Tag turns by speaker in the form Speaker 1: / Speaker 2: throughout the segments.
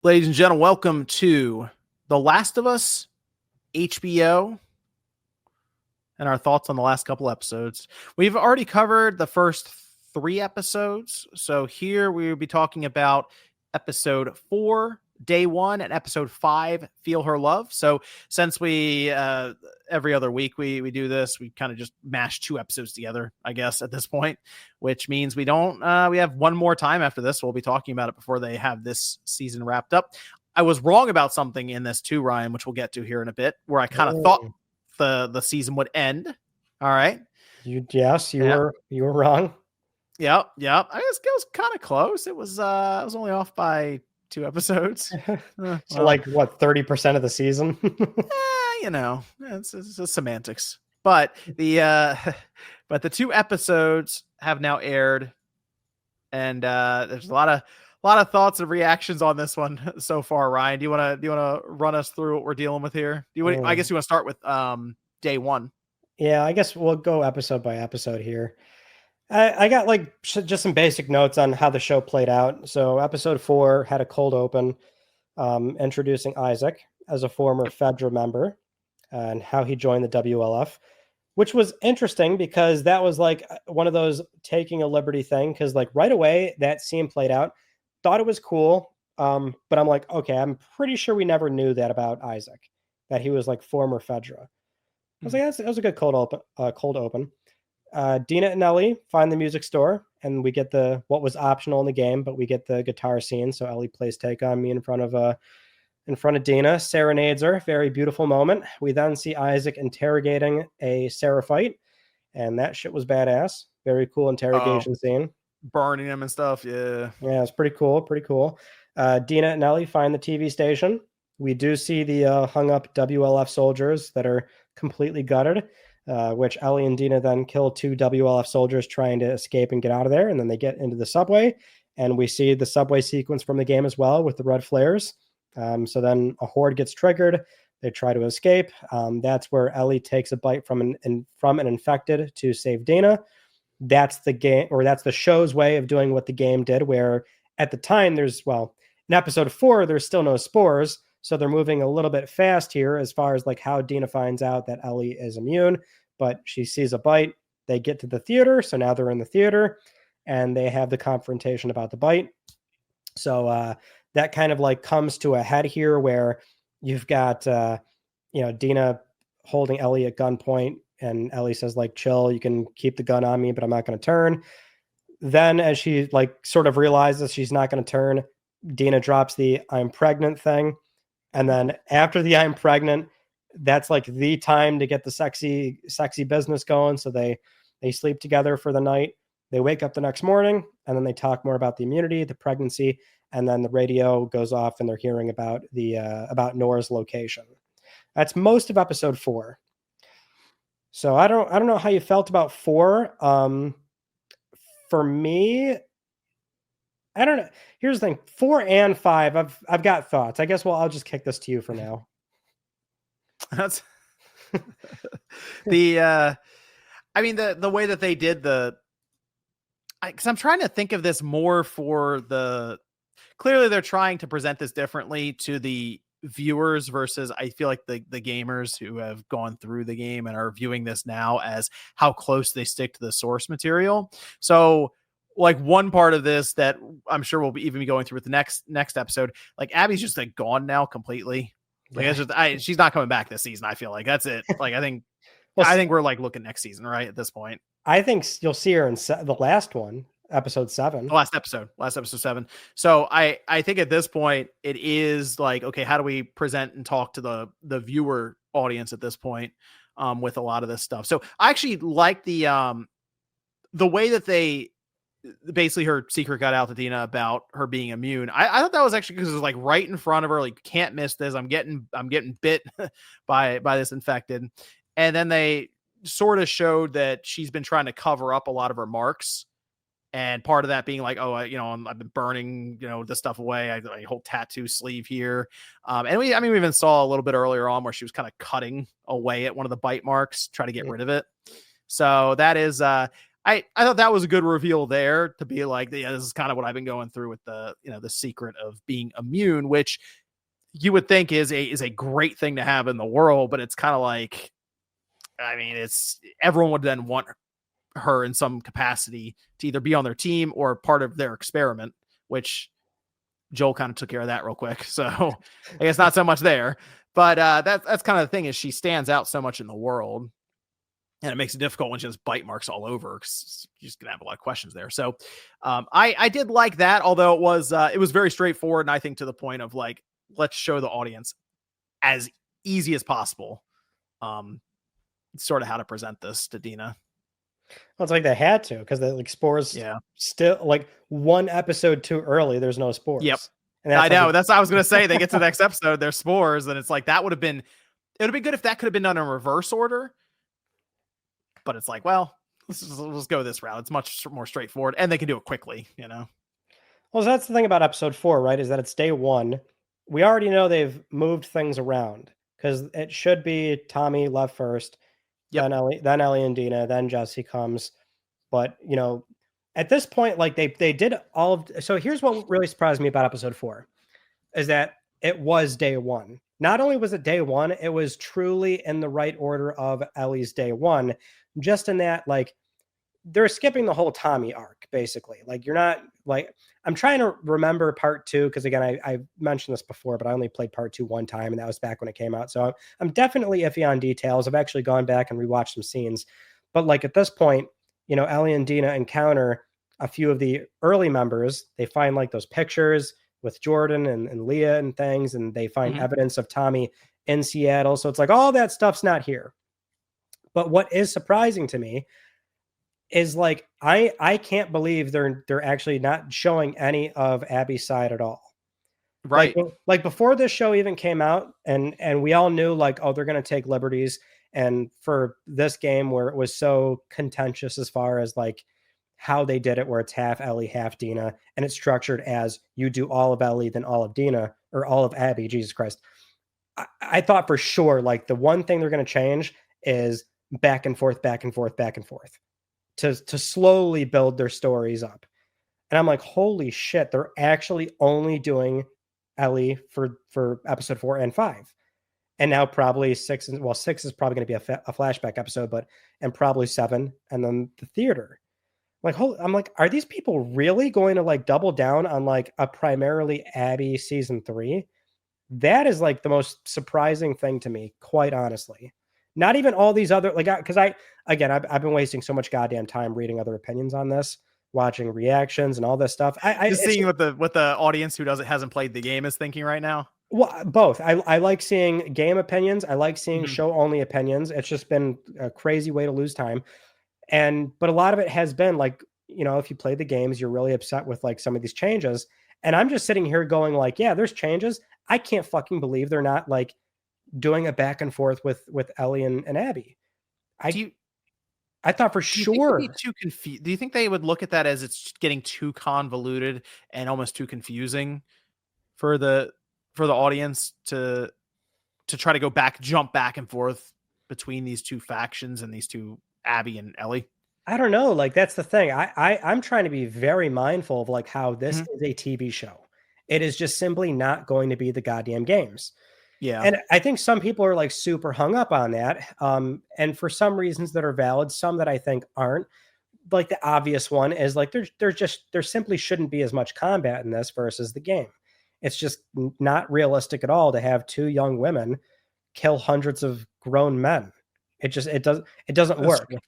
Speaker 1: Ladies and gentlemen, welcome to The Last of Us, HBO, and our thoughts on the last couple episodes. We've already covered the first 3 episodes, so here we will be talking about episode 4, Day 1, and episode 5, Feel Her Love. So since we every other week we do this, we kind of just mash 2 episodes together, I guess, at this point, which means we don't we have one more time after this. We'll be talking about it before they have this season wrapped up. I was wrong about something in this too, Ryan, which we'll get to here in a bit, where I kind of thought the season would end. All right.
Speaker 2: You were wrong.
Speaker 1: Yeah. I guess it was kind of close. It was only off by 2 episodes.
Speaker 2: So like what, 30% of the season?
Speaker 1: It's semantics. But the 2 episodes have now aired, and there's a lot of thoughts and reactions on this one so far. Ryan, do you want to run us through what we're dealing with here? I guess you want to start with day 1.
Speaker 2: Yeah, I guess we'll go episode by episode here. I got just some basic notes on how the show played out. So episode 4 had a cold open, introducing Isaac as a former Fedra member and how he joined the WLF, which was interesting because that was like one of those taking a liberty thing. Because like right away that scene played out, thought it was cool. But I'm like, okay, I'm pretty sure we never knew that about Isaac, that he was like former Fedra. I was like, that was a good cold open. Dina and Ellie find the music store, and we get what was optional in the game, but we get the guitar scene. So Ellie plays "Take on Me" in front of Dina, serenades her. Very beautiful moment. We then see Isaac interrogating a Seraphite, and that shit was badass. Very cool interrogation scene.
Speaker 1: Burning him and stuff. Yeah,
Speaker 2: it's pretty cool. Dina and Ellie find the TV station. We do see the hung up WLF soldiers that are completely gutted. Which Ellie and Dina then kill 2 WLF soldiers trying to escape and get out of there. And then they get into the subway, and we see the subway sequence from the game as well with the red flares. So then a horde gets triggered. They try to escape. That's where Ellie takes a bite from an infected to save Dina. That's the game, or that's the show's way of doing what the game did, where at the time in episode 4, there's still no spores. So they're moving a little bit fast here as far as like how Dina finds out that Ellie is immune, but she sees a bite. They get to the theater. So now they're in the theater and they have the confrontation about the bite. So that kind of like comes to a head here where you've got, Dina holding Ellie at gunpoint, and Ellie says like, chill, you can keep the gun on me, but I'm not going to turn. Then as she like sort of realizes she's not going to turn, Dina drops the "I'm pregnant" thing. And then after the "I'm pregnant," that's like the time to get the sexy business going. So they sleep together for the night. They wake up the next morning, and then they talk more about the immunity, the pregnancy, and then the radio goes off and they're hearing about about Nora's location. That's most of episode 4. So I don't know how you felt about 4. For me, I don't know. Here's the thing: 4 and 5, I've got thoughts. I guess. Well, I'll just kick this to you for now.
Speaker 1: That's the way that they did because I'm trying to think of this more for clearly they're trying to present this differently to the viewers versus I feel like the gamers who have gone through the game and are viewing this now as how close they stick to the source material. So like one part of this that I'm sure we'll even be going through with the next episode, like Abby's just like gone now completely. Like it's just she's not coming back this season. I feel like that's it. Like I think we're like looking next season, right? At this point,
Speaker 2: I think you'll see her in the last one, episode 7.
Speaker 1: Last episode 7. So I think at this point it is like, okay, how do we present and talk to the viewer audience at this point with a lot of this stuff? So I actually like the way that they basically her secret got out to Dina about her being immune. I thought that was actually because it was like right in front of her, like can't miss this. I'm getting bit by this infected. And then they sort of showed that she's been trying to cover up a lot of her marks. And part of that being like, oh, I've been burning, this stuff away. I hold tattoo sleeve here. And we even saw a little bit earlier on where she was kind of cutting away at one of the bite marks, try to get rid of it. So that is, I thought that was a good reveal there to be like, yeah, this is kind of what I've been going through with the, the secret of being immune, which you would think is a great thing to have in the world, but it's kind of like, I mean, it's everyone would then want her in some capacity to either be on their team or part of their experiment, which Joel kind of took care of that real quick. So I guess not so much there, but that's kind of the thing is she stands out so much in the world. And it makes it difficult when she has bite marks all over because you're just gonna have a lot of questions there. So I did like that, although it was very straightforward, and I think to the point of like, let's show the audience as easy as possible, sort of how to present this to Dina.
Speaker 2: Well, it's like they had to because the like spores still like one episode too early. There's no spores.
Speaker 1: Yep.
Speaker 2: And
Speaker 1: I know. That's what I was gonna say. They get to the next episode, there's spores, and it's like that would have been. It would be good if that could have been done in reverse order. But it's like, well, let's go this route. It's much more straightforward, and they can do it quickly,
Speaker 2: Well, so that's the thing about episode 4, right? Is that it's day 1. We already know they've moved things around because it should be Tommy left first, then Ellie and Dina, then Jesse comes. But at this point, like they did all of. So here's what really surprised me about episode 4, is that it was day 1. Not only was it day 1, it was truly in the right order of Ellie's day 1. Just in that, like, they're skipping the whole Tommy arc, basically. Like, you're not, like, I'm trying to remember part 2, because, again, I mentioned this before, but I only played part 2 one time, and that was back when it came out. So I'm definitely iffy on details. I've actually gone back and rewatched some scenes. But, like, at this point, Ellie and Dina encounter a few of the early members. They find, like, those pictures with Jordan and Leah and things, and they find evidence of Tommy in Seattle. So it's like, all that stuff's not here. But what is surprising to me is like I can't believe they're actually not showing any of Abby's side at all.
Speaker 1: Right.
Speaker 2: Like before this show even came out, and we all knew like, oh, they're going to take liberties. And for this game where it was so contentious as far as like how they did it, where it's half Ellie, half Dina, and it's structured as you do all of Ellie, then all of Dina, or all of Abby. Jesus Christ. I thought for sure, like the one thing they're going to change is back and forth to slowly build their stories up. And I'm like, holy shit, they're actually only doing Ellie for episode 4 and 5. And now probably 6, 6 is probably going to be a flashback episode, and probably 7, and then the theater. I'm like, are these people really going to like double down on like a primarily Abby season 3? That is like the most surprising thing to me, quite honestly. Not even all these other, like, because I've been wasting so much goddamn time reading other opinions on this, watching reactions and all this stuff.
Speaker 1: Just seeing what the audience who hasn't played the game is thinking right now.
Speaker 2: Well, both. I like seeing game opinions. I like seeing show only opinions. It's just been a crazy way to lose time. But a lot of it has been like, if you play the games, you're really upset with like some of these changes. And I'm just sitting here going like, yeah, there's changes. I can't fucking believe they're not like doing a back and forth with Ellie and Abby. I thought for sure.
Speaker 1: Too confused. Do you think they would look at that as it's getting too convoluted and almost too confusing for the audience to try to jump back and forth between these two factions and these two, Abby and Ellie?
Speaker 2: I don't know. Like, that's the thing. I'm trying to be very mindful of like how this is a TV show. It is just simply not going to be the goddamn games.
Speaker 1: Yeah.
Speaker 2: And I think some people are like super hung up on that. And for some reasons that are valid, some that I think aren't. Like the obvious one is like there simply shouldn't be as much combat in this versus the game. It's just not realistic at all to have 2 young women kill hundreds of grown men. It doesn't work. True.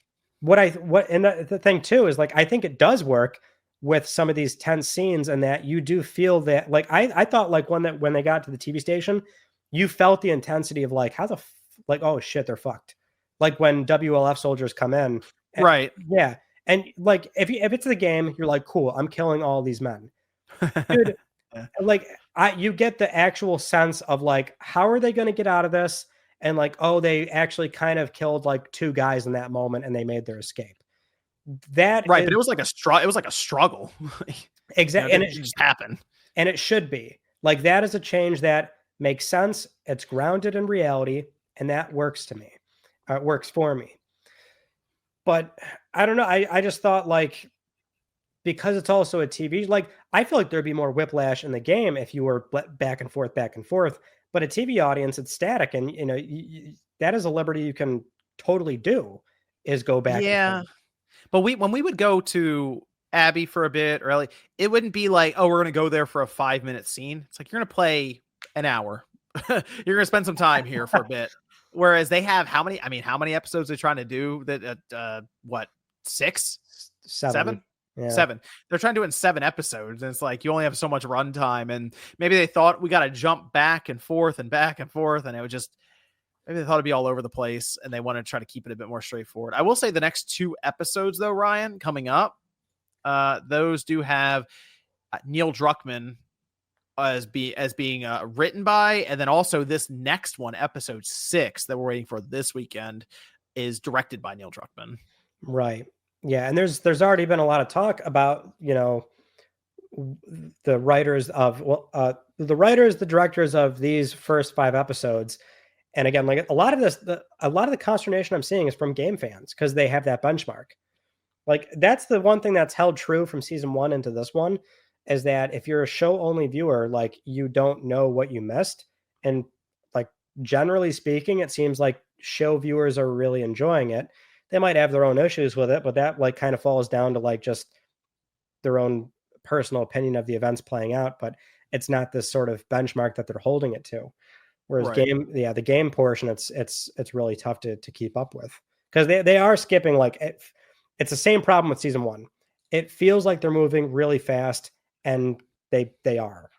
Speaker 2: And the thing too is like I think it does work with some of these tense scenes, and that you do feel that like I thought like when they got to the TV station, you felt the intensity of like oh shit, they're fucked. Like when WLF soldiers come in,
Speaker 1: right?
Speaker 2: Yeah, and like if it's the game, you're like, cool, I'm killing all these men, dude. Yeah. Like you get the actual sense of like, how are they going to get out of this? And like, oh, they actually kind of killed like 2 guys in that moment, and they made their escape. That
Speaker 1: right, but it was like a struggle.
Speaker 2: Exactly,
Speaker 1: and it just happened.
Speaker 2: And it should be like that is a change that makes sense. It's grounded in reality, and that works to me. It works for me. But I don't know. I just thought like because it's also a TV, like I feel like there'd be more whiplash in the game if you were back and forth, back and forth. But a TV audience, it's static, and that is a liberty you can totally do is go back and
Speaker 1: Yeah.
Speaker 2: forth.
Speaker 1: But when we would go to Abby for a bit, or like, it wouldn't be like, oh, we're gonna go there for a 5 minute scene. It's like you're gonna play an hour. You're gonna spend some time here for a bit. Whereas they have how many? I mean, how many episodes they're trying to do? That what, six,
Speaker 2: Seven,
Speaker 1: seven,
Speaker 2: yeah,
Speaker 1: seven? They're trying to do it in 7 episodes, and it's like you only have so much runtime. And maybe they thought we got to jump back and forth and back and forth, and it would just, maybe they thought it'd be all over the place and they want to try to keep it a bit more straightforward. I will say the next 2 episodes, though, Ryan, coming up, those do have Neil Druckmann as being written by, and then also this next one, episode 6, that we're waiting for this weekend, is directed by Neil Druckmann.
Speaker 2: right, yeah. And there's already been a lot of talk about the writers of the directors of these first 5 episodes. And again, like a lot of the consternation I'm seeing is from game fans because they have that benchmark. Like that's the one thing that's held true from season 1 into this one is that if you're a show only viewer, like you don't know what you missed. And like generally speaking, it seems like show viewers are really enjoying it. They might have their own issues with it, but that like kind of falls down to like just their own personal opinion of the events playing out, but it's not this sort of benchmark that they're holding it to. Whereas
Speaker 1: Right.
Speaker 2: the game portion, it's really tough to keep up with because they are skipping like it's the same problem with season 1. It feels like they're moving really fast, and they are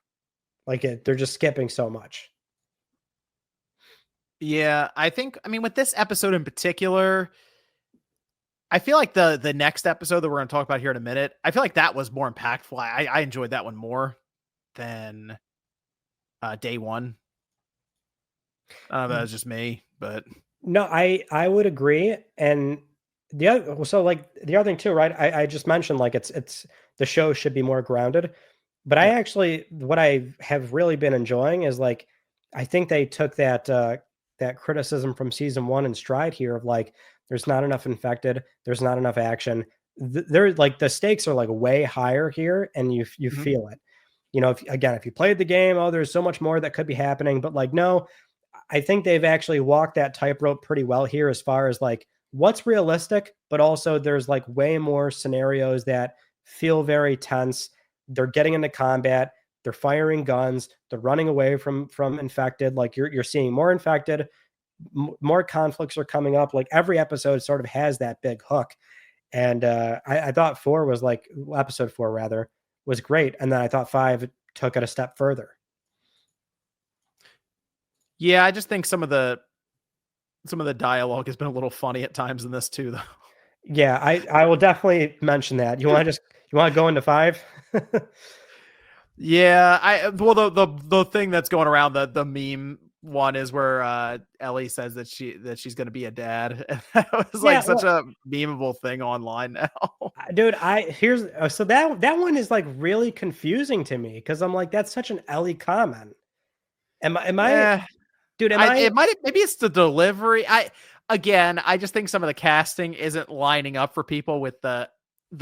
Speaker 2: like they're just skipping so much.
Speaker 1: Yeah, I mean, with this episode in particular, I feel like the next episode that we're going to talk about here in a minute, I feel like that was more impactful. I enjoyed that one more than day one. I don't know if that was just me, but
Speaker 2: No, I would agree. And the other thing too, right? I just mentioned like it's the show should be more grounded. But I
Speaker 1: yeah.
Speaker 2: actually what I have really been enjoying is like I think they took that criticism from season 1 in stride here of like there's not enough infected, there's not enough action. They're like the stakes are like way higher here, and you
Speaker 1: Mhm.
Speaker 2: feel it. If you played the game, oh, there's so much more that could be happening. But like, no, I think they've actually walked that tightrope pretty well here as far as like what's realistic, but also there's like way more scenarios that feel very tense. They're getting into combat, they're firing guns, they're running away from infected. Like you're seeing more infected, more conflicts are coming up. Like every episode sort of has that big hook. And I thought episode 4 rather was great. And then I thought 5 took it a step further.
Speaker 1: Yeah, I just think some of the dialogue has been a little funny at times in this too, though.
Speaker 2: Yeah, I will definitely mention that. You want to go into 5?
Speaker 1: Yeah, well, the thing that's going around, the meme one, is where Ellie says that she's going to be a dad. And that was like
Speaker 2: Yeah,
Speaker 1: such a memeable thing online now.
Speaker 2: dude, so that one is like really confusing to me because I'm like that's such an Ellie comment. Am I
Speaker 1: Eh,
Speaker 2: dude, am
Speaker 1: I
Speaker 2: I
Speaker 1: it might, maybe it's the delivery. I just think some of the casting isn't lining up for people with the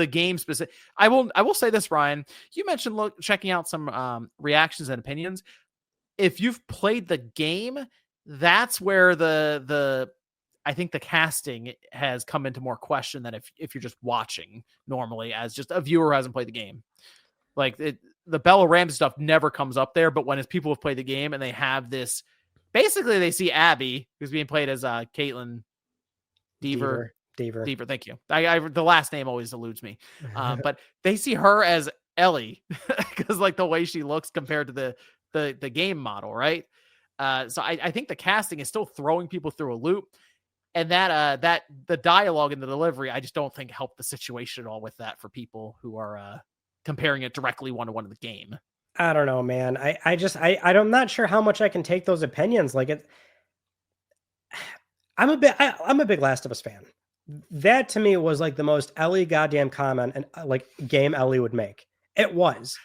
Speaker 1: game specific. I will say this, Ryan. You mentioned checking out some reactions and opinions. If you've played the game, that's where the I think the casting has come into more question than if you're just watching normally as just a viewer who hasn't played the game. Like the Bella Ramsey stuff never comes up there, but when it's people who've played the game and they have this, basically they see Abby, who's being played as Caitlin Deaver.
Speaker 2: Deaver.
Speaker 1: Deaver, thank you. The last name always eludes me. But they see her as Ellie because like the way she looks compared to the game model, right? So I think the casting is still throwing people through a loop, and that the dialogue and the delivery, I just don't think helped the situation at all with that for people who are comparing it directly one to one to the game.
Speaker 2: I don't know, man. I'm not sure how much I can take those opinions. Like I'm a big Last of Us fan. That to me was like the most Ellie goddamn comment and like game Ellie would make. It was.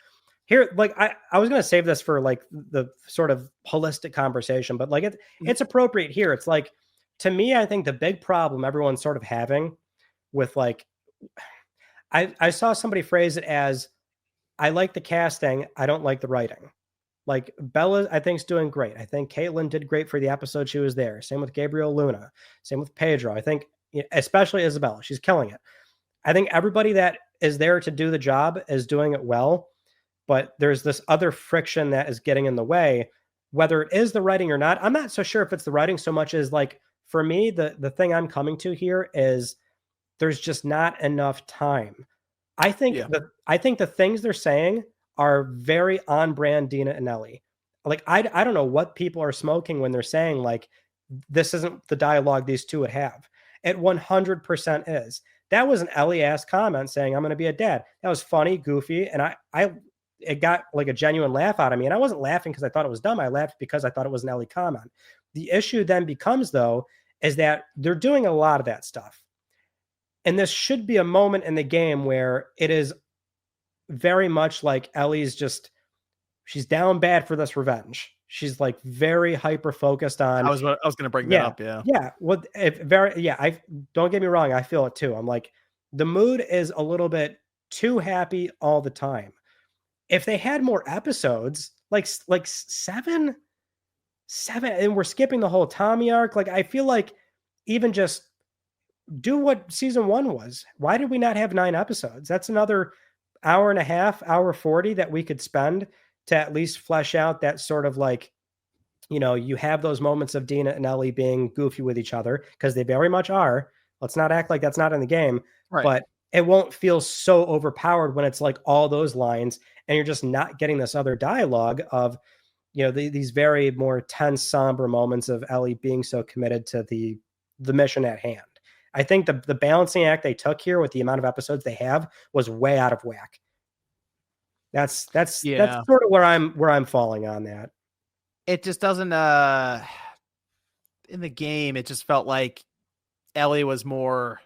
Speaker 2: Here, like I was gonna save this for like the sort of holistic conversation, but like it's appropriate here. It's like to me, I think the big problem everyone's sort of having with like, I saw somebody phrase it as, I like the casting, I don't like the writing. Like Bella, I think is doing great. I think Caitlin did great for the episode she was there. Same with Gabriel Luna. Same with Pedro. I think, especially Isabella, she's killing it. I think everybody that is there to do the job is doing it well, but there's this other friction that is getting in the way, whether it is the writing or not. I'm not so sure if it's the writing so much as like, for me, the thing I'm coming to here is there's just not enough time.
Speaker 1: Yeah.
Speaker 2: I think the things they're saying are very on brand Dina and Ellie. Like I don't know what people are smoking when they're saying like this isn't the dialogue these two would have. It 100% is. That was an Ellie ass comment saying I'm going to be a dad. That was funny, goofy, and I it got like a genuine laugh out of me. And I wasn't laughing because I thought it was dumb. I laughed because I thought it was an Ellie comment. The issue then becomes though is that they're doing a lot of that stuff. And this should be a moment in the game where it is very much like Ellie's just, she's down bad for this revenge. She's like very hyper focused on.
Speaker 1: I was going to bring that
Speaker 2: Yeah,
Speaker 1: up. Yeah.
Speaker 2: yeah. Well, if very, yeah. I don't get me wrong. I feel it too. I'm like, the mood is a little bit too happy all the time. If they had more episodes, like seven, and we're skipping the whole Tommy arc. Like I feel like even just do what season 1 was. Why did we not have 9 episodes? That's another hour and a half, hour 40 that we could spend to at least flesh out that sort of like, you have those moments of Dina and Ellie being goofy with each other because they very much are. Let's not act like that's not in the game,
Speaker 1: Right.
Speaker 2: but it won't feel so overpowered when it's like all those lines and you're just not getting this other dialogue of, these very more tense, somber moments of Ellie being so committed to the mission at hand. I think the balancing act they took here with the amount of episodes they have was way out of whack. That's sort of where I'm falling on that.
Speaker 1: It just doesn't in the game it just felt like Ellie was more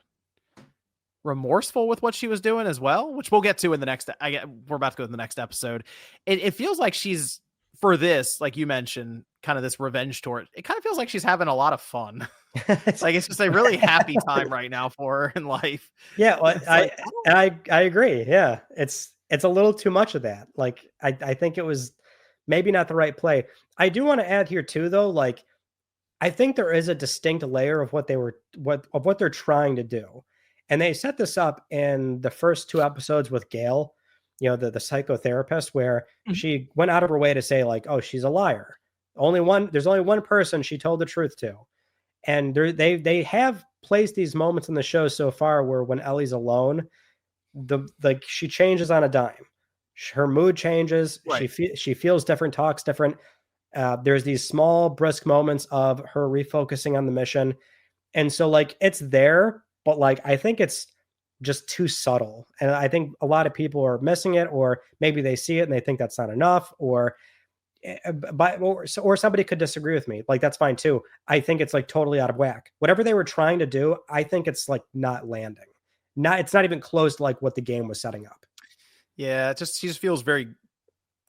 Speaker 1: remorseful with what she was doing as well, which we'll get to in the next we're about to go to the next episode. It feels like she's, for this, like you mentioned, kind of this revenge tour, it kind of feels like she's having a lot of fun. Like it's just a really happy time right now for her in life.
Speaker 2: Yeah, well, I agree. Yeah, it's a little too much of that. Like I think it was maybe not the right play. I do want to add here too, though. Like I think there is a distinct layer of what they're trying to do, and they set this up in the first 2 episodes with Gail, the psychotherapist, where she went out of her way to say like, oh, she's a liar. There's only one person she told the truth to. And they have placed these moments in the show so far where when Ellie's alone, she changes on a dime. Her mood changes. Right. She feels different, talks different. There's these small, brisk moments of her refocusing on the mission. And so like it's there, but like I think it's just too subtle. And I think a lot of people are missing it, or maybe they see it and they think that's not enough, or somebody could disagree with me. Like that's fine too. I think it's like totally out of whack. Whatever they were trying to do, I think it's like not landing. It's not even close to like what the game was setting up.
Speaker 1: Yeah, she just feels very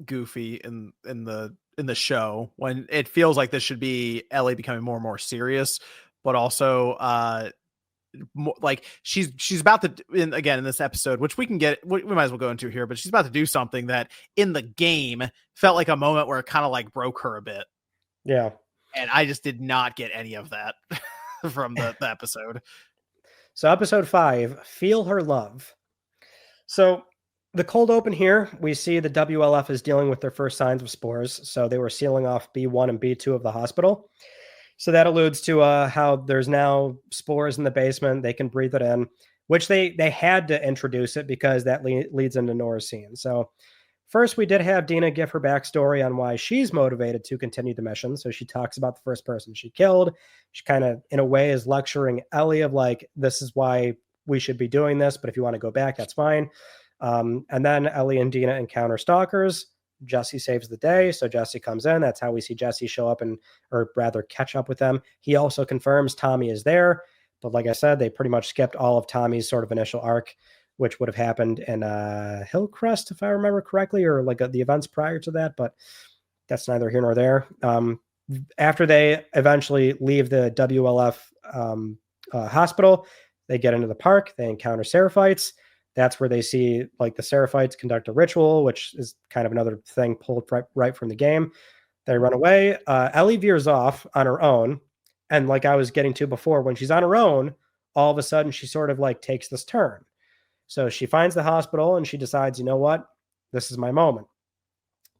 Speaker 1: goofy in the show, when it feels like this should be Ellie becoming more and more serious, but also like she's about to, in this episode, which we might as well go into here, but she's about to do something that in the game felt like a moment where it kind of like broke her a bit.
Speaker 2: Yeah.
Speaker 1: And I just did not get any of that from the episode.
Speaker 2: So episode 5, Feel Her Love. So the cold open here, we see the WLF is dealing with their first signs of spores. So they were sealing off B1 and B2 of the hospital. So that alludes to how there's now spores in the basement. They can breathe it in, which they had to introduce it because that leads into Nora's scene. So first, we did have Dina give her backstory on why she's motivated to continue the mission. So she talks about the first person she killed. She kind of, in a way, is lecturing Ellie of like, this is why we should be doing this, but if you want to go back, that's fine. And then Ellie and Dina encounter stalkers. Jesse saves the day. So Jesse comes in. That's how we see Jesse show up or rather catch up with them. He also confirms Tommy is there. But like I said, they pretty much skipped all of Tommy's sort of initial arc, which would have happened in Hillcrest, if I remember correctly, or like the events prior to that. But that's neither here nor there. After they eventually leave the WLF hospital, They get into the park, they encounter Seraphites. That's where they see like the Seraphites conduct a ritual, which is kind of another thing pulled right from the game. They run away. Ellie veers off on her own. And like I was getting to before, when she's on her own, all of a sudden she sort of like takes this turn. So she finds the hospital and she decides, you know what? This is my moment.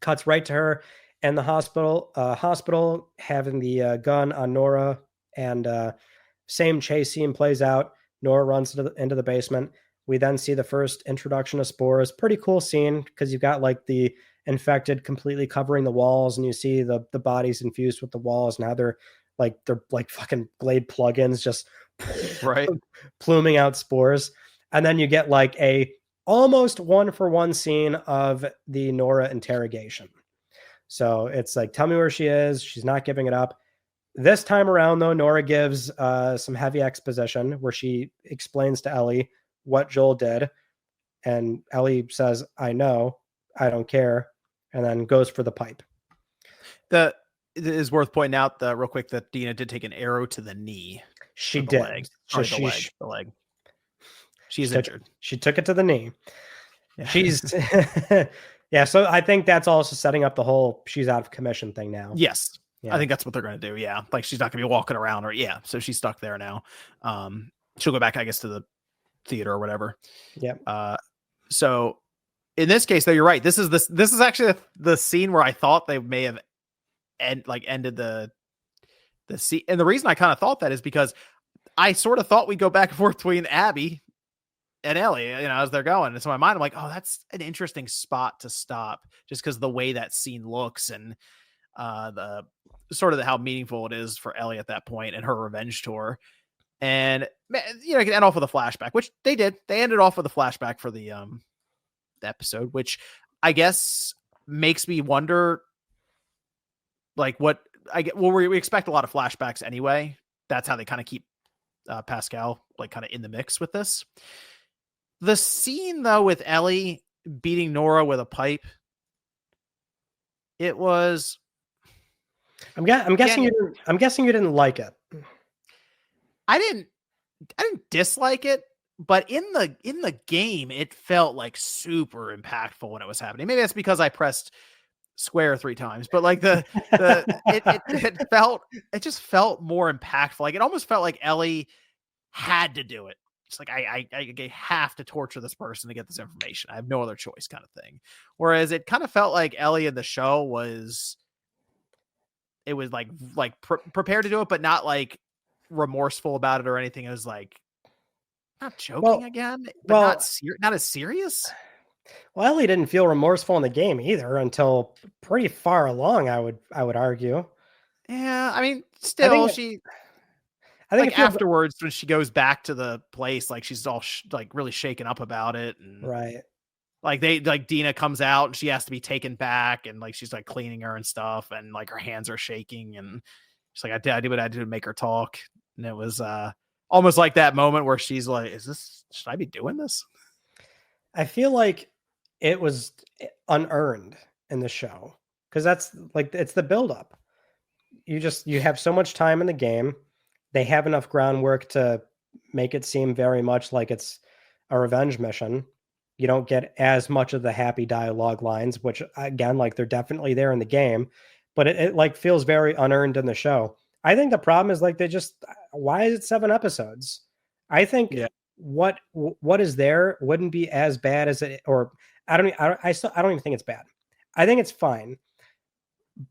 Speaker 2: Cuts right to her in the hospital having the gun on Nora, and same chase scene plays out. Nora runs into the basement. We then see the first introduction of spores. Pretty cool scene because you've got like the infected completely covering the walls, and you see the bodies infused with the walls, and how they're like fucking Glade plugins just
Speaker 1: right
Speaker 2: pluming out spores. And then you get like a almost 1-for-1 scene of the Nora interrogation. So it's like, tell me where she is. She's not giving it up. This time around, though, Nora gives some heavy exposition where she explains to Ellie what Joel did. And Ellie says, I know, I don't care, and then goes for the pipe.
Speaker 1: It is worth pointing out real quick that Dina did take an arrow to the knee.
Speaker 2: She did.
Speaker 1: Leg. Sorry, the leg. She's injured.
Speaker 2: She took it to the knee.
Speaker 1: Yeah.
Speaker 2: She's yeah. So I think that's also setting up the whole she's out of commission thing now.
Speaker 1: Yes.
Speaker 2: Yeah.
Speaker 1: I think that's what they're going to do. Yeah. Like she's not going to be walking around so she's stuck there now. She'll go back, I guess, to the theater or whatever.
Speaker 2: Yeah.
Speaker 1: So in this case, though, you're right. This is actually the scene where I thought they may have ended the scene. And the reason I kind of thought that is because I sort of thought we'd go back and forth between Abby and Ellie, as they're going. And so in my mind, I'm like, oh, that's an interesting spot to stop, just because the way that scene looks and the sort of how meaningful it is for Ellie at that point and her revenge tour. And you can end off with a flashback, which they did. They ended off with a flashback for the episode, which I guess makes me wonder, like, what we expect a lot of flashbacks anyway. That's how they kind of keep Pascal like kind of in the mix with this. The scene though with Ellie beating Nora with a pipe, it was.
Speaker 2: I'm guessing you didn't like it.
Speaker 1: I didn't dislike it, but in the game, it felt like super impactful when it was happening. Maybe that's because I pressed square 3 times, but like it just felt more impactful. Like it almost felt like Ellie had to do it. It's like I have to torture this person to get this information. I have no other choice, kind of thing. Whereas it kind of felt like Ellie in the show was prepared to do it, but not like remorseful about it or anything. It was like not joking again, but not as serious.
Speaker 2: Well, Ellie didn't feel remorseful in the game either until pretty far along, I would argue.
Speaker 1: Yeah, I mean, still, I think afterwards when she goes back to the place, like she's all really shaken up about it, and
Speaker 2: right.
Speaker 1: Like Dina comes out and she has to be taken back, and like she's like cleaning her and stuff, and like her hands are shaking, and she's like, I did what I did to make her talk, and it was almost like that moment where she's like, should I be doing this?
Speaker 2: I feel like it was unearned in the show because that's like it's the buildup. You have so much time in the game. They have enough groundwork to make it seem very much like it's a revenge mission. You don't get as much of the happy dialogue lines, which again, like they're definitely there in the game, but it like feels very unearned in the show. I think the problem is like why is it 7 episodes? I think what is there wouldn't be as bad as it, or I don't even think it's bad. I think it's fine,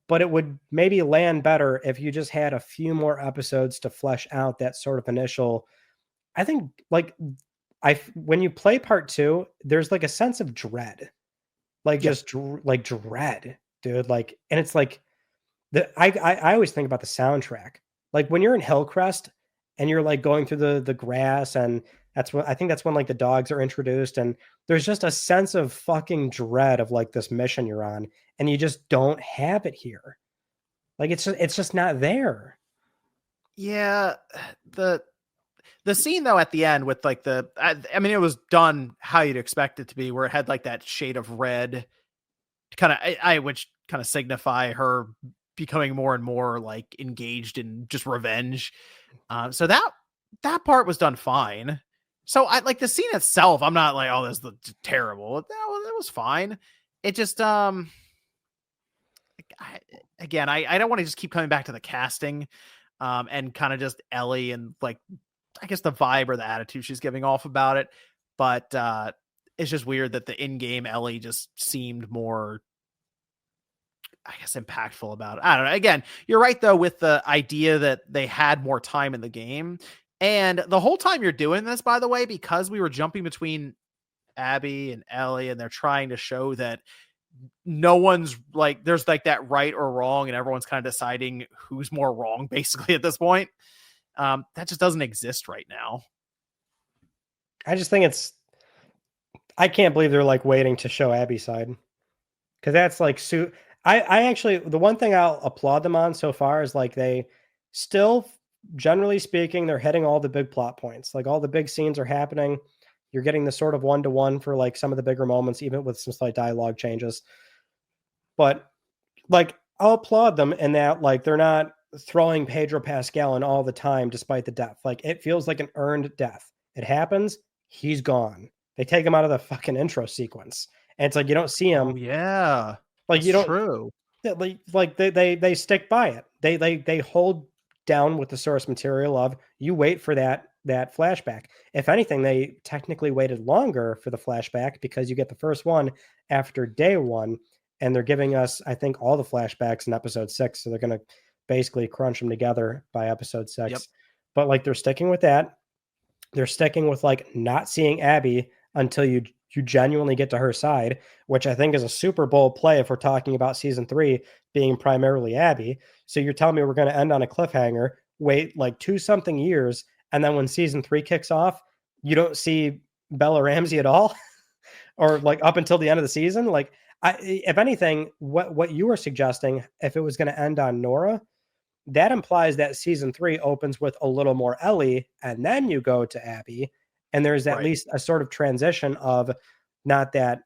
Speaker 2: but it would maybe land better if you just had a few more episodes to flesh out that sort of initial. I think like when you play part 2, there's like a sense of dread, like just like dread, dude. Like, and it's like I always think about the soundtrack. Like when you're in Hillcrest and you're like going through the grass, and that's when like the dogs are introduced, and there's just a sense of fucking dread of like this mission you're on, and you just don't have it here. Like it's just not there.
Speaker 1: Yeah, the scene though at the end with like I mean, it was done how you'd expect it to be, where it had like that shade of red, kind of which kind of signify her becoming more and more like engaged in just revenge. So that part was done fine. So I like the scene itself. I'm not like, oh, this is terrible. It was fine. It just I, again, I don't want to just keep coming back to the casting, and kind of just Ellie and like I guess the vibe or the attitude she's giving off about it. But it's just weird that the in-game Ellie just seemed more, I guess, impactful about it. I don't know. Again, you're right though with the idea that they had more time in the game. And the whole time you're doing this, by the way, because we were jumping between Abby and Ellie, and they're trying to show that no one's like, there's like that right or wrong, and everyone's kind of deciding who's more wrong, basically, at this point. That just doesn't exist right now.
Speaker 2: I just think I can't believe they're like waiting to show Abby's side because that's like I actually the one thing I'll applaud them on so far is like they still, generally speaking, they're hitting all the big plot points. Like all the big scenes are happening. You're getting the sort of one-to-one for like some of the bigger moments, even with some slight dialogue changes. But like I'll applaud them in that like they're not throwing Pedro Pascal in all the time despite the death. Like it feels like an earned death. It happens, he's gone. They take him out of the fucking intro sequence. And it's like you don't see him.
Speaker 1: Oh yeah,
Speaker 2: Like
Speaker 1: that's
Speaker 2: you don't
Speaker 1: true.
Speaker 2: like they stick by it. They hold down with the source material of you wait for that flashback. If anything, they technically waited longer for the flashback because you get the first one after day one, and they're giving us, I think, all the flashbacks in episode 6. So they're gonna basically crunch them together by episode 6.
Speaker 1: Yep.
Speaker 2: But like they're sticking with that. They're sticking with like not seeing Abby until you genuinely get to her side, which I think is a Super Bowl play if we're talking about season 3 being primarily Abby. So you're telling me we're going to end on a cliffhanger, wait like 2 something years, and then when season 3 kicks off, you don't see Bella Ramsey at all, or like up until the end of the season. Like, if anything, what you were suggesting, if it was going to end on Nora, that implies that season 3 opens with a little more Ellie, and then you go to Abby, and there's at
Speaker 1: Right.
Speaker 2: least a sort of transition of not that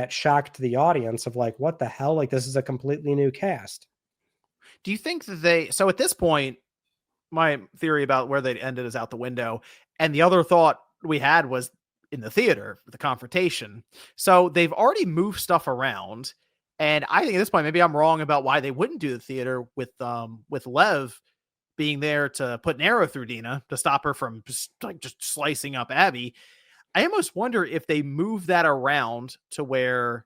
Speaker 2: shock to the audience of like, what the hell? Like this is a completely new cast.
Speaker 1: Do you think that so at this point, my theory about where they ended is out the window. And the other thought we had was in the theater, the confrontation. So they've already moved stuff around. And I think at this point, maybe I'm wrong about why they wouldn't do the theater with Lev being there to put an arrow through Dina to stop her from just slicing up Abby. I almost wonder if they move that around to where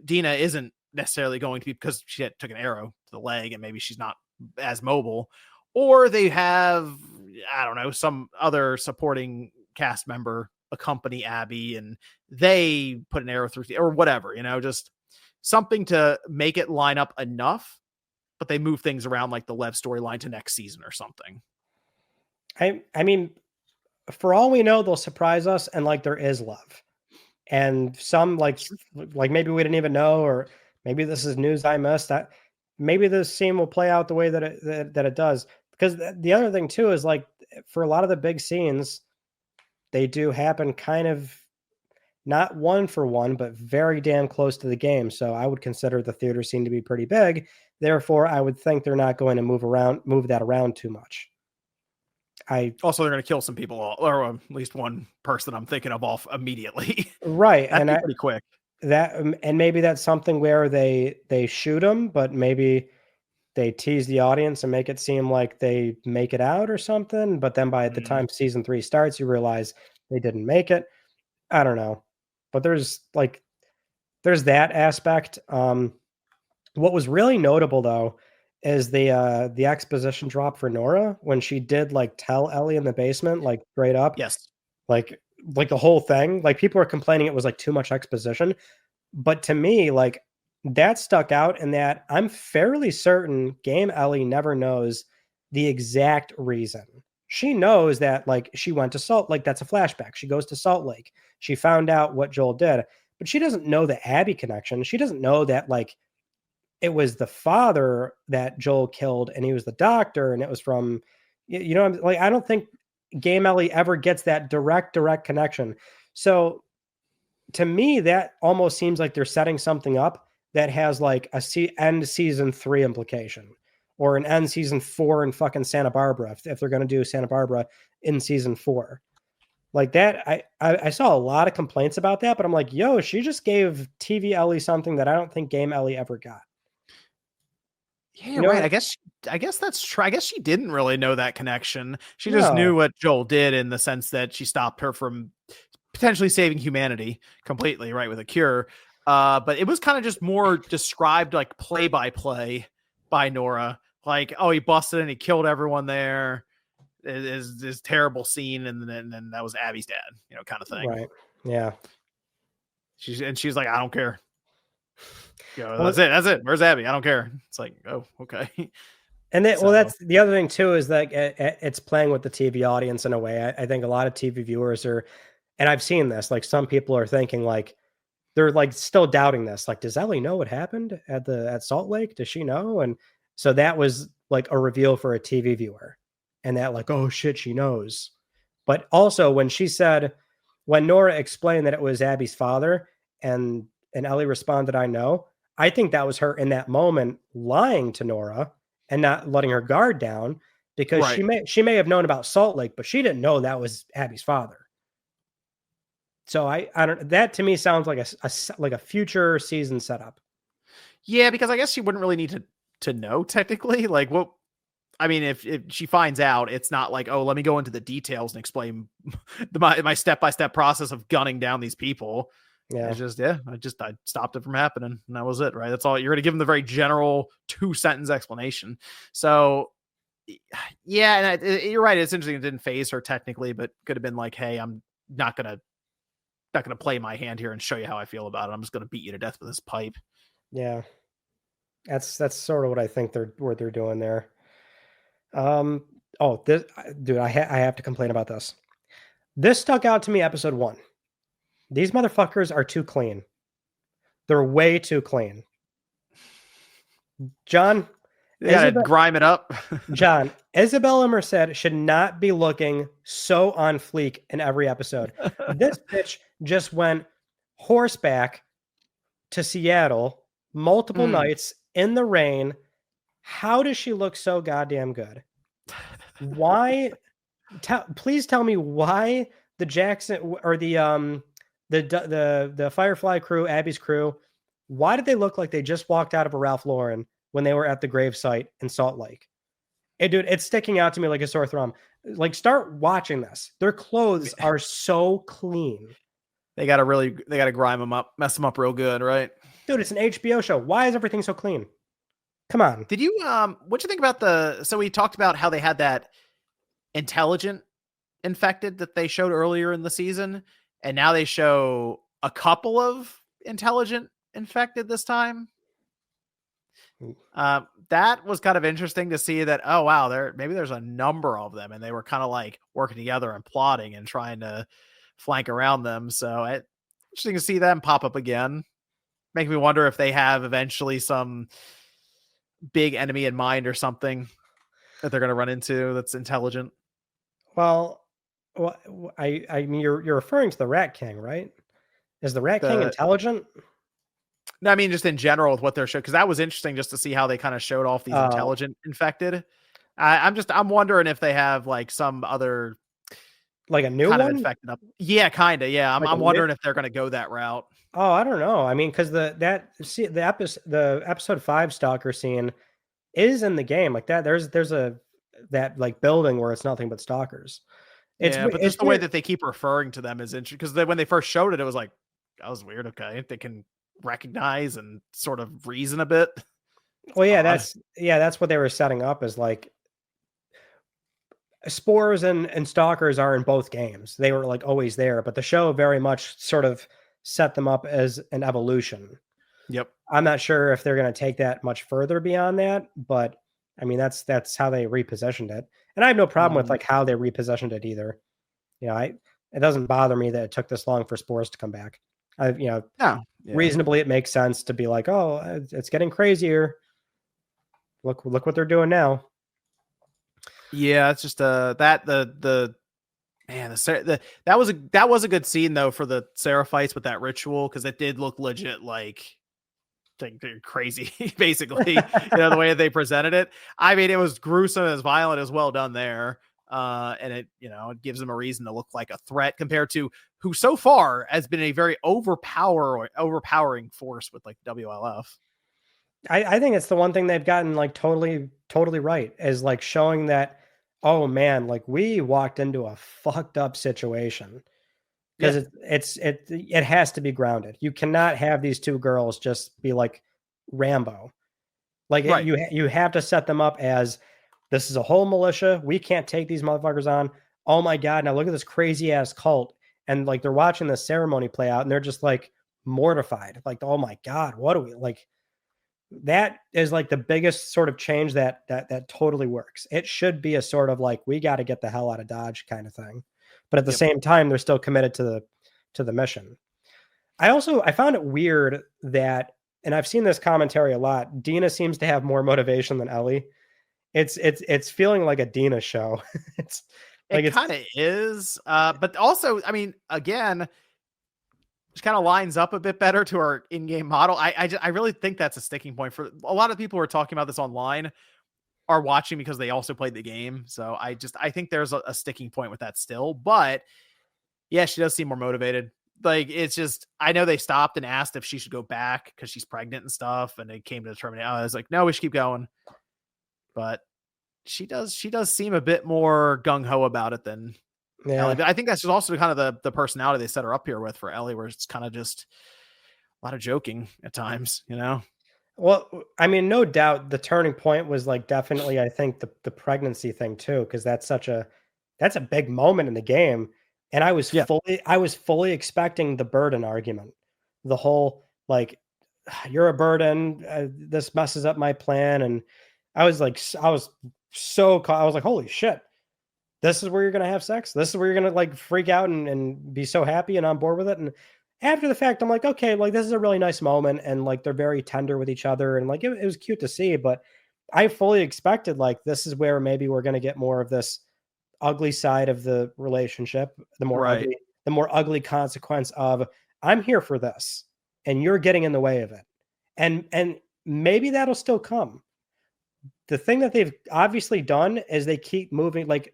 Speaker 1: Dina isn't necessarily going to be, because she took an arrow to the leg and maybe she's not as mobile, or they have, I don't know, some other supporting cast member accompany Abby and they put an arrow through or whatever, just something to make it line up enough, but they move things around like the Lev storyline to next season or something.
Speaker 2: I mean, for all we know, they'll surprise us, and like there is love, and some like maybe we didn't even know, or maybe this is news I missed. That maybe this scene will play out the way that it does. Because the other thing too is like for a lot of the big scenes, they do happen kind of not one for one, but very damn close to the game. So I would consider the theater scene to be pretty big. Therefore, I would think they're not going to move that around too much.
Speaker 1: Also, they're going to kill some people, or at least one person I'm thinking of off immediately.
Speaker 2: Right,
Speaker 1: That'd
Speaker 2: and
Speaker 1: be pretty quick.
Speaker 2: and maybe that's something where they shoot them, but maybe they tease the audience and make it seem like they make it out or something. But then by the time season 3 starts, you realize they didn't make it. I don't know, but there's that aspect. What was really notable though is the exposition drop for Nora when she did like tell Ellie in the basement, like straight up,
Speaker 1: Yes.
Speaker 2: like the whole thing. Like people are complaining it was like too much exposition, but to me, like that stuck out in that I'm fairly certain Game Ellie never knows the exact reason. She knows that like she went to Salt Lake. That's a flashback. She goes to Salt Lake. She found out what Joel did, but she doesn't know the Abby connection. She doesn't know that like it was the father that Joel killed and he was the doctor and it was from, like, I don't think Game Ellie ever gets that direct connection. So to me, that almost seems like they're setting something up that has like end season 3 implication. or an end season 4 in fucking Santa Barbara if they're going to do Santa Barbara in season 4. Like that, I saw a lot of complaints about that, but I'm like, yo, she just gave TV Ellie something that I don't think Game Ellie ever got.
Speaker 1: Yeah,
Speaker 2: You know
Speaker 1: right.
Speaker 2: what?
Speaker 1: I guess that's true. I guess she didn't really know that connection. She just knew
Speaker 2: No.
Speaker 1: what Joel did in the sense that she stopped her from potentially saving humanity completely, right, with a cure. But it was kind of just more described like play by play by Nora. Like, oh, he busted and he killed everyone there. Is this terrible scene, and then that was Abby's dad, kind of thing.
Speaker 2: Right. Yeah.
Speaker 1: She's like, I don't care.
Speaker 2: Well,
Speaker 1: That's it. Where's Abby? I don't care. It's like, oh, okay.
Speaker 2: and then,
Speaker 1: So,
Speaker 2: that's the other thing too, is that it's playing with the TV audience in a way. I think a lot of TV viewers are, and I've seen this, like some people are thinking like, they're like still doubting this. Like, does Ellie know what happened at Salt Lake? Does she know? And so that was like a reveal for a TV viewer, and that like, oh shit, she knows. But also when Nora explained that it was Abby's father, and Ellie responded, I know. I think that was her in that moment lying to Nora and not letting her guard down, because
Speaker 1: right.
Speaker 2: she may have known about Salt Lake, but she didn't know that was Abby's father. So I don't, that to me sounds like a future season setup.
Speaker 1: Yeah, because I guess she wouldn't really need to know technically. Like, what I mean, if she finds out, it's not like, oh, let me go into the details and explain my step-by-step process of gunning down these people.
Speaker 2: Yeah.
Speaker 1: It's just, I stopped it from happening, and that was it, right? That's all. You're going to give them the very general 2-sentence explanation. So, yeah, and you're right. It's interesting. It didn't phase her technically, but could have been like, hey, I'm not gonna play my hand here and show you how I feel about it. I'm just gonna beat you to death with this pipe.
Speaker 2: Yeah. That's sort of what I think they're doing there. This dude, I have to complain about this. This stuck out to me episode 1. These motherfuckers are too clean. They're way too clean. John,
Speaker 1: They gotta grime it up.
Speaker 2: John, Isabella Merced should not be looking so on fleek in every episode. This bitch just went horseback to Seattle multiple nights in the rain. How does she look so goddamn good? Why? Please tell me why the Jackson or the Firefly crew, Abby's crew, why did they look like they just walked out of a Ralph Lauren when they were at the gravesite in Salt Lake? Dude, it's sticking out to me like a sore thumb. Like, start watching this. Their clothes are so clean.
Speaker 1: They gotta grime them up, mess them up real good, right?
Speaker 2: Dude, it's an HBO show. Why is everything so clean? Come on.
Speaker 1: Did you what'd you think about so we talked about how they had that intelligent infected that they showed earlier in the season, and now they show a couple of intelligent infected this time. That was kind of interesting to see that, oh wow, there's a number of them, and they were kind of like working together and plotting and trying to flank around them. So it's interesting to see them pop up again. Make me wonder if they have eventually some big enemy in mind or something that they're going to run into that's intelligent.
Speaker 2: Well, I mean, you're referring to the Rat King, right? Is the Rat King intelligent?
Speaker 1: No, I mean, just in general with what they're showing, because that was interesting just to see how they kind of showed off these intelligent infected. I'm wondering if they have like some other
Speaker 2: like a new
Speaker 1: kind
Speaker 2: one
Speaker 1: of infected up. Yeah, kind of. Yeah, I'm wondering if they're going to go that route.
Speaker 2: Oh, I don't know. I mean, because the episode 5 stalker scene is in the game like that. There's that like building where it's nothing but stalkers.
Speaker 1: But just the way that they keep referring to them is interesting, because when they first showed it, it was like, that was weird. Okay, they can recognize and sort of reason a bit.
Speaker 2: Well, yeah, that's what they were setting up, as like spores and stalkers are in both games. They were like always there, but the show very much sort of set them up as an evolution.
Speaker 1: Yep.
Speaker 2: I'm not sure if they're going to take that much further beyond that, but I mean, that's how they repositioned it. And I have no problem with like how they repositioned it either. You know, it doesn't bother me that it took this long for spores to come back. Reasonably, it makes sense to be like, oh, it's getting crazier. Look what they're doing now.
Speaker 1: Yeah, it's just that was a good scene though for the Seraphite with that ritual, because it did look legit like crazy, basically, the way they presented it. I mean, it was gruesome, as violent, as well done there. And it gives them a reason to look like a threat compared to who so far has been a very overpowering force with like WLF.
Speaker 2: I think it's the one thing they've gotten like totally right is like showing that, oh man, like we walked into a fucked up situation
Speaker 1: Yeah,
Speaker 2: because it has to be grounded. You cannot have these two girls just be like Rambo. Like
Speaker 1: right.
Speaker 2: you have to set them up as this is a whole militia. We can't take these motherfuckers on. Oh my god! Now look at this crazy ass cult, and like they're watching the ceremony play out, and they're just like mortified. Like, oh my god, what do we like? That is like the biggest sort of change that totally works. It should be a sort of like we got to get the hell out of Dodge kind of thing, but at the
Speaker 1: Yep.
Speaker 2: same time, they're still committed to the mission. I found it weird that, and I've seen this commentary a lot. Dina seems to have more motivation than Ellie. It's feeling like a Dina show. It's like
Speaker 1: It kind of is, but also, I mean, again, which kind of lines up a bit better to our in-game model. I really think that's a sticking point for a lot of people who are talking about this online are watching because they also played the game. So I think there's a sticking point with that still, but yeah, she does seem more motivated. Like, it's just, I know they stopped and asked if she should go back because she's pregnant and stuff, and they came to the terminate. I was like, no, we should keep going. But she does seem a bit more gung ho about it than Ellie.
Speaker 2: yeah.
Speaker 1: But I think that's just also kind of the personality they set her up here with for Ellie, where it's kind of just a lot of joking at times.
Speaker 2: Well, I mean, no doubt the turning point was like definitely I think the pregnancy thing too, because that's a big moment in the game. And
Speaker 1: Yeah.
Speaker 2: I was fully expecting the burden argument. The whole like you're a burden, this messes up my plan. And I was like I was I was like, holy shit. This is where you're gonna have sex. This is where you're gonna like freak out and be so happy and on board with it. And after the fact, I'm like, okay, like this is a really nice moment, and like they're very tender with each other, and like it was cute to see. But I fully expected like this is where maybe we're gonna get more of this ugly side of the relationship,
Speaker 1: Right.
Speaker 2: the more ugly consequence of I'm here for this, and you're getting in the way of it, and maybe that'll still come. The thing that they've obviously done is they keep moving like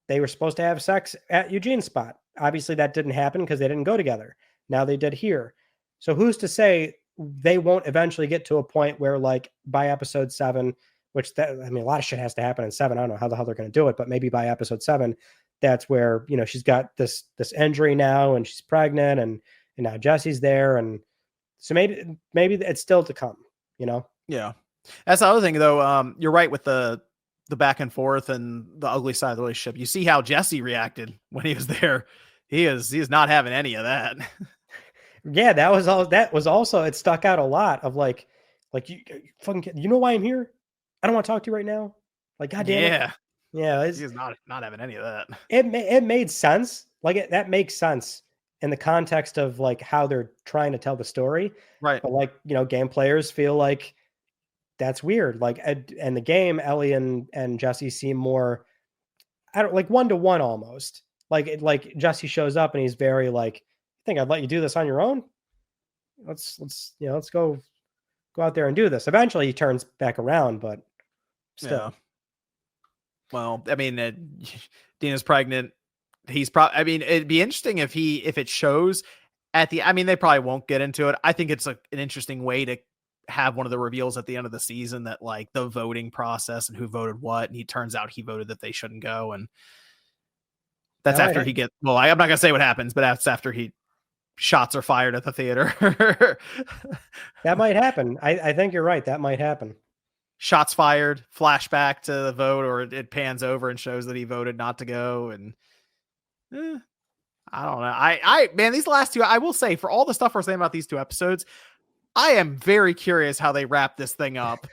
Speaker 2: they were supposed to have sex at Eugene's spot. Obviously, that didn't happen because they didn't go together. Now they did here. So who's to say they won't eventually get to a point where, like, by episode 7, which I mean, a lot of shit has to happen in 7. I don't know how the hell they're going to do it, but maybe by episode 7, that's where she's got this injury now, and she's pregnant, and now Jesse's there, and so maybe it's still to come.
Speaker 1: Yeah. That's the other thing, though. You're right with the back and forth and the ugly side of the relationship. You see how Jesse reacted when he was there. He is not having any of that.
Speaker 2: Yeah, that was also it stuck out a lot of like you fucking you know why I'm here? I don't want to talk to you right now. Like, god damn it.
Speaker 1: Yeah.
Speaker 2: Yeah,
Speaker 1: He is not having any of that.
Speaker 2: it made sense. Like that makes sense in the context of like how they're trying to tell the story.
Speaker 1: Right.
Speaker 2: But like, game players feel like that's weird. Like and the game, Ellie and Jesse seem more I don't like 1-to-1 almost. Like Jesse shows up and he's very like, I think I'd let you do this on your own. Let's go out there and do this. Eventually he turns back around, but still.
Speaker 1: Yeah. Well, I mean, Dina's pregnant. He's probably. I mean, it'd be interesting if it shows at the. I mean, they probably won't get into it. I think it's an interesting way to have one of the reveals at the end of the season that like the voting process and who voted what, and he turns out he voted that they shouldn't go, and that's
Speaker 2: That might
Speaker 1: after he gets. Well, I'm not gonna say what happens, but that's after shots are fired at the theater.
Speaker 2: that might happen. I think you're right. That might happen.
Speaker 1: Shots fired, flashback to the vote, or it pans over and shows that he voted not to go. And I don't know. Man, these last two, I will say, for all the stuff we're saying about these 2 episodes, I am very curious how they wrap this thing up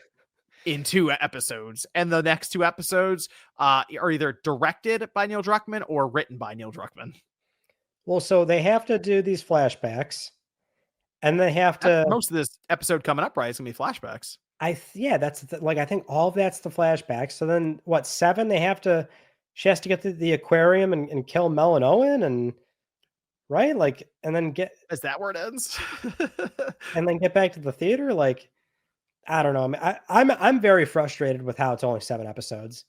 Speaker 1: in 2 episodes. And the next 2 episodes are either directed by Neil Druckmann or written by Neil Druckmann.
Speaker 2: Well, so they have to do these flashbacks, and they have to.
Speaker 1: Most of this episode coming up, right, is gonna be flashbacks.
Speaker 2: That's like I think all of that's the flashbacks. So then what? 7? She has to get to the aquarium and kill Mel and Owen, and right? Like, and then
Speaker 1: Is that where it ends?
Speaker 2: get back to the theater. Like, I don't know. I mean, I'm very frustrated with how it's only 7 episodes.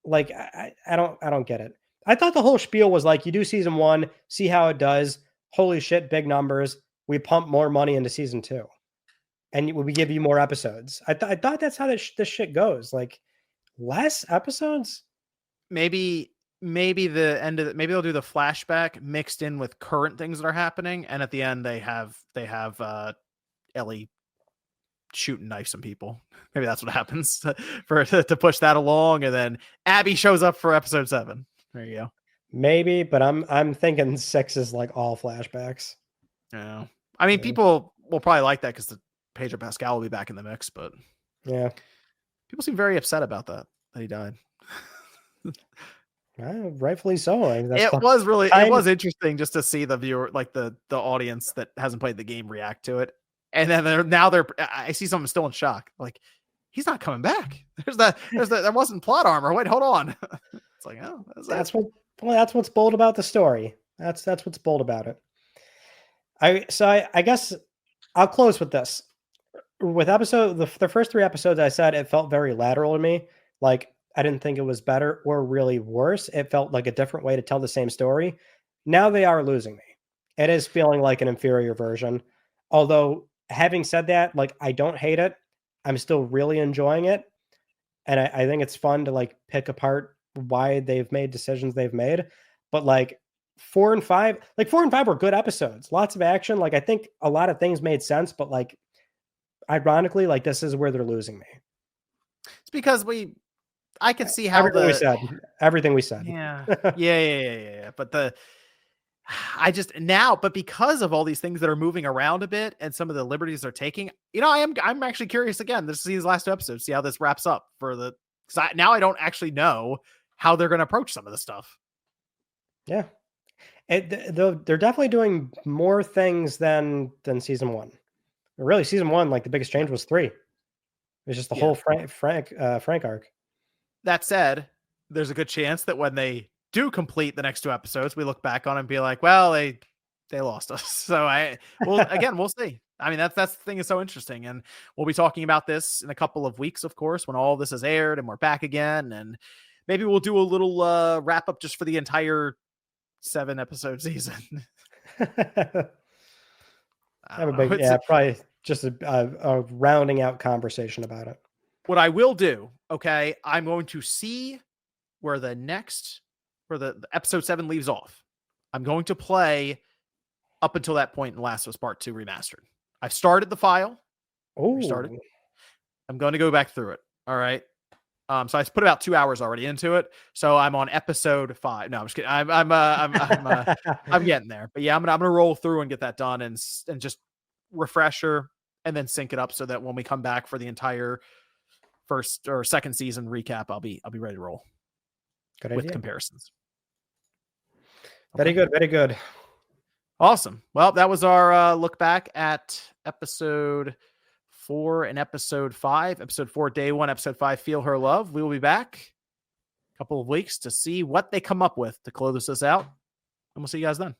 Speaker 2: Like, I don't get it. I thought the whole spiel was like, you do season 1, see how it does. Holy shit, big numbers. We pump more money into season 2, and we give you more episodes. I thought that's how this shit goes. Like, less episodes.
Speaker 1: Maybe the end of maybe they'll do the flashback mixed in with current things that are happening, and at the end they have Ellie shooting knife some people. Maybe that's what happens to push that along, and then Abby shows up for episode 7. There you go.
Speaker 2: Maybe, but I'm thinking 6 is like all flashbacks.
Speaker 1: Yeah, I mean, people will probably like that because Pedro Pascal will be back in the mix, but
Speaker 2: yeah,
Speaker 1: people seem very upset about that he died.
Speaker 2: Rightfully so. I mean,
Speaker 1: It was interesting just to see the viewer, like the audience that hasn't played the game, react to it, and then I see someone still in shock, like he's not coming back. There wasn't plot armor. Wait, hold on. It's like, oh,
Speaker 2: that's what's bold about the story. That's what's bold about it. I guess I'll close with this. With the first 3 episodes, I said it felt very lateral to me. Like, I didn't think it was better or really worse. It felt like a different way to tell the same story. Now they are losing me. It is feeling like an inferior version. Although, having said that, like, I don't hate it. I'm still really enjoying it. And I think it's fun to like pick apart why they've made decisions they've made. But like 4 and 5 were good episodes. Lots of action. Like, I think a lot of things made sense, but like, ironically, like, this is where they're losing me.
Speaker 1: It's because I can see how
Speaker 2: everything we said.
Speaker 1: Yeah. But but because of all these things that are moving around a bit and some of the liberties they're taking, I'm actually curious again to see these last 2 episodes, see how this wraps up now I don't actually know how they're going to approach some of the stuff.
Speaker 2: Yeah. They're definitely doing more things than season 1. Really, season 1, like the biggest change was 3. It was just the whole Frank arc.
Speaker 1: That said, there's a good chance that when they do complete the next 2 episodes, we look back on it and be like, well, they lost us. So we'll see. I mean, that's the thing is so interesting. And we'll be talking about this in a couple of weeks, of course, when all this is aired and we're back again. And maybe we'll do a little wrap up just for the entire 7 episode season.
Speaker 2: Probably just a rounding out conversation about it.
Speaker 1: What I will do, okay, I'm going to see where the episode 7 leaves off. I'm going to play up until that point in Last of Us Part 2 Remastered. I've started the file. Restarted. I'm going to go back through it. All right. So I put about 2 hours already into it. So I'm on episode 5. No, I'm just kidding. I'm getting there. But yeah, I'm gonna roll through and get that done and just refresher and then sync it up so that when we come back for the entire first or second season recap, I'll be ready to roll.
Speaker 2: Good idea.
Speaker 1: With comparisons.
Speaker 2: Very good. Very good.
Speaker 1: Awesome. Well, that was our look back at episode 4 and episode 5. Episode 4, day 1. Episode 5, Feel Her Love. We will be back a couple of weeks to see what they come up with to close this out. And we'll see you guys then.